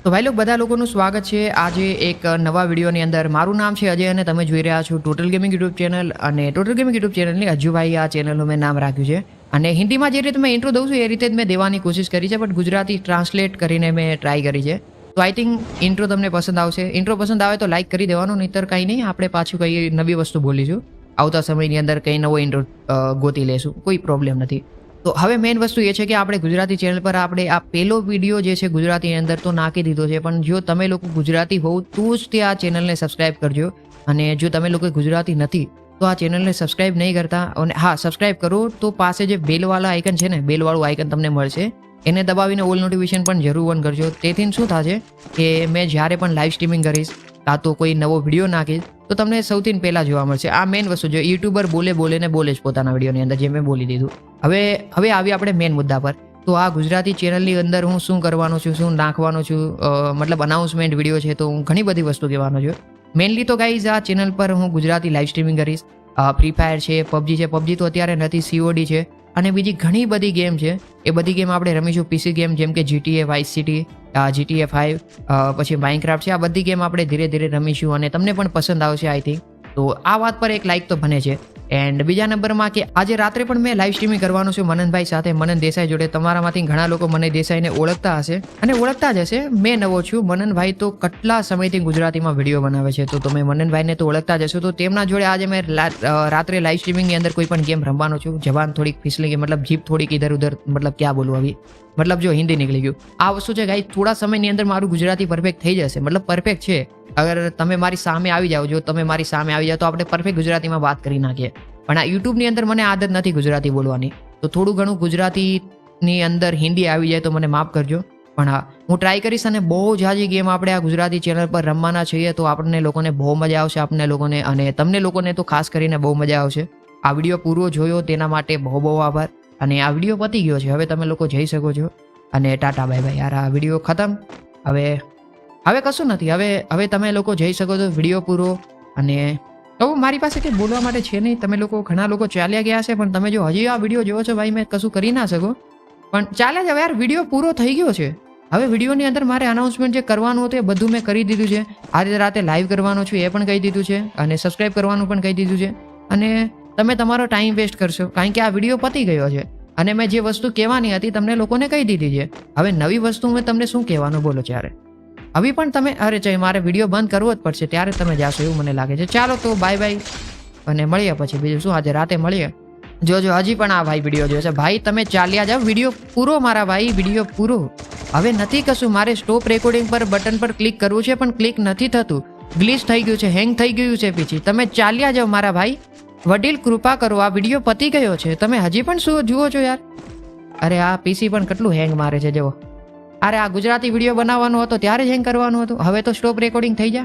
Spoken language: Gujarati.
તો ભાઈ લોકો બધા લોકોનું સ્વાગત છે આજે એક નવા વિડીયોની અંદર. મારું નામ છે અજય અને તમે જોઈ રહ્યા છો ટોટલ ગેમિંગ યુટ્યુબ ચેનલ. અને ટોટલ ગેમિંગ યુટ્યુબ ચેનલની અજુભાઈ આ ચેનલનું મેં નામ રાખ્યું છે. અને હિન્દીમાં જે રીતે મેં ઇન્ટ્રો દઉં છું એ રીતે જ મેં દેવાની કોશિશ કરી છે, બટ ગુજરાતી ટ્રાન્સલેટ કરીને મેં ટ્રાય કરી છે. તો આઈ થિંક ઇન્ટ્રો તમને પસંદ આવશે. ઇન્ટ્રો પસંદ આવે તો લાઇક કરી દેવાનું, નહીંતર કંઈ નહીં, આપણે પાછું કંઈ નવી વસ્તુ બોલીશું. આવતા સમયની અંદર કંઈ નવો ઇન્ટ્રો ગોતી લેશું, કોઈ પ્રોબ્લેમ નથી. તો હવે મેઇન વસ્તુ એ છે કે આપણે ગુજરાતી ચેનલ પર આપણે આ પહેલો વિડીયો જે છે ગુજરાતીની અંદર તો નાખી દીધો છે, પણ જો તમે લોકો ગુજરાતી હોવ તો જ તે આ ચેનલને સબસ્ક્રાઈબ કરજો. અને જો તમે લોકો ગુજરાતી નથી તો આ ચેનલને સબસ્ક્રાઈબ નહીં કરતા, અને હા સબસ્ક્રાઈબ કરો તો પાસે જે બેલવાળા આઇકન છે ને, બેલવાળું આઇકન તમને મળશે, એને દબાવીને ઓલ નોટિફિકેશન પણ જરૂર ઓન કરજો. તેથી શું થશે કે મેં જ્યારે પણ લાઈવ સ્ટ્રીમિંગ કરીશ કાં તો કોઈ નવો વિડીયો નાખીશ તો તમને સૌથી પહેલાં જોવા મળશે. આ મેઇન વસ્તુ છે. યુટ્યુબર બોલે જ પોતાના વિડીયોની અંદર, જે મેં બોલી દીધું. હવે આવી આપણે મેઇન મુદ્દા પર. તો આ ગુજરાતી ચેનલની અંદર હું શું કરવાનો છું, શું નાખવાનો છું, મતલબ અનાઉન્સમેન્ટ વિડીયો છે, તો હું ઘણી બધી વસ્તુ કહેવાનો છું. મેઇનલી તો ગાઈઝ આ ચેનલ પર હું ગુજરાતી લાઈવ સ્ટ્રીમિંગ કરીશ. ફ્રી ફાયર છે, પબજી છે. પબજી તો અત્યારે નથી, COD છે, અને બીજી ઘણી બધી ગેમ છે. એ બધી ગેમ આપણે રમીશું. PC ગેમ જેમ કે GTA વાઇસ સિટી, GTA 5, પછી માઇનક્રાફ્ટ છે. આ બધી ગેમ આપણે ધીરે ધીરે રમીશું અને તમને પણ પસંદ આવશે આઈ થિંક. તો આ વાત પર એક લાઇક તો બને છે. એન્ડ બીજા નંબરમાં કે આજે રાત્રે પણ મેં લાઈવ સ્ટ્રીમિંગ કરવાનું છું મનનભાઈ સાથે, મનન દેસાઈ જોડે. તમારામાંથી ઘણા લોકો મને દેસાઈને ઓળખતા હશે અને ઓળખતા જ હશે. મેં નવો છું. મનનભાઈ તો કેટલા સમયથી ગુજરાતીમાં વિડીયો બનાવે છે, તો તમે મનનભાઈને તો ઓળખતા જ હશો. તો તેમના જોડે આજે મેં રાત્રે લાઈવ સ્ટ્રીમિંગની અંદર કોઈ પણ ગેમ રમવાનો છું. જવાન થોડીક ફિસલી ગઈ, મતલબ જીપ થોડીક ઇધર ઉધર, મતલબ ક્યાં બોલવું આવી, મતલબ જો હિન્દી નીકળી ગયું. આ વસ્તુ છે ગાઈ, થોડા સમયની અંદર મારું ગુજરાતી પરફેક્ટ થઈ જશે. મતલબ પરફેક્ટ છે. અગર તમે મારી સામે આવી જાઓ, જો તમે મારી સામે આવી જાઓ તો આપણે પરફેક્ટ ગુજરાતીમાં વાત કરી નાખીએ. પણ આ યુટ્યુબની અંદર મને આદત નથી ગુજરાતી બોલવાની, તો થોડું ઘણું ગુજરાતીની અંદર હિન્દી આવી જાય તો મને માફ કરજો. પણ હા, હું ટ્રાય કરીશ. અને બહુ જાજી ગેમ આપણે આ ગુજરાતી ચેનલ પર રમવાના છીએ, તો આપણને લોકોને બહુ મજા આવશે, આપણને લોકોને અને તમને લોકોને તો ખાસ કરીને બહુ મજા આવશે. આ વિડીયો પૂરો જોયો તેના માટે બહુ બહુ આભાર. અને આ વિડીયો પતી ગયો છે, હવે તમે લોકો જઈ શકો છો. અને ટાટા બાય બાય. યાર આ વિડીયો ખતમ. હવે કશું નથી. હવે તમે લોકો જઈ શકો છો. વિડીયો પૂરો. અને તો મારી પાસે કંઈ બોલવા માટે છે નહીં. તમે લોકો ઘણા લોકો ચાલ્યા ગયા છે, પણ તમે જો હજી આ વિડીયો જોવો છો ભાઈ, મેં કશું કરી ના શકો, પણ ચાલ્યા જાવ યાર. વિડીયો પૂરો થઈ ગયો છે. હવે વિડીયોની અંદર મારે અનાઉન્સમેન્ટ જે કરવાનું હતું એ બધું મેં કરી દીધું છે. આજે રાતે લાઈવ કરવાનું છું એ પણ કહી દીધું છે, અને સબસ્ક્રાઈબ કરવાનું પણ કહી દીધું છે. અને તમે તમારો ટાઈમ વેસ્ટ કરશો, કારણ કે આ વિડીયો પતી ગયો છે. અને મેં જે વસ્તુ કહેવાની હતી તમને લોકોને કહી દીધી છે. હવે નવી વસ્તુ મેં તમને શું કહેવાનું બોલો ત્યારે. હવે પણ તમે અરે ચાઈ મારે વિડીયો બંધ કરવો જ પડશે, ત્યારે તમે જાશો એવું મને લાગે છે. ચાલો તો બાય બાય, અને મળીએ પછી. બીજું શું, આજે રાતે મળીએ. જોજો હજી પણ આ ભાઈ વિડીયો જોશે. ભાઈ તમે ચાલ્યા જાઓ. વિડીયો પૂરો મારા ભાઈ, વિડીયો પૂરો. હવે નથી કશું. મારે સ્ટોપ રેકોર્ડિંગ પર બટન પર ક્લિક કરવું છે, પણ ક્લિક નથી થતું. ગ્લિચ થઈ ગયું છે, હેંગ થઈ ગયું છે. પછી તમે ચાલ્યા જાઓ મારા ભાઈ. વડીલ કૃપા કરો, આ વિડીયો પતી ગયો છે. તમે હજી પણ શું જુઓ છો યાર. અરે આ PC પણ કેટલું હેંગ મારે છે જુઓ. અરે આ ગુજરાતી વિડીયો બનાવવાનો હતો ત્યારે જ હેંગ કરવાનું હતું. હવે તો સ્ટોપ રેકોર્ડિંગ થઈ જાય.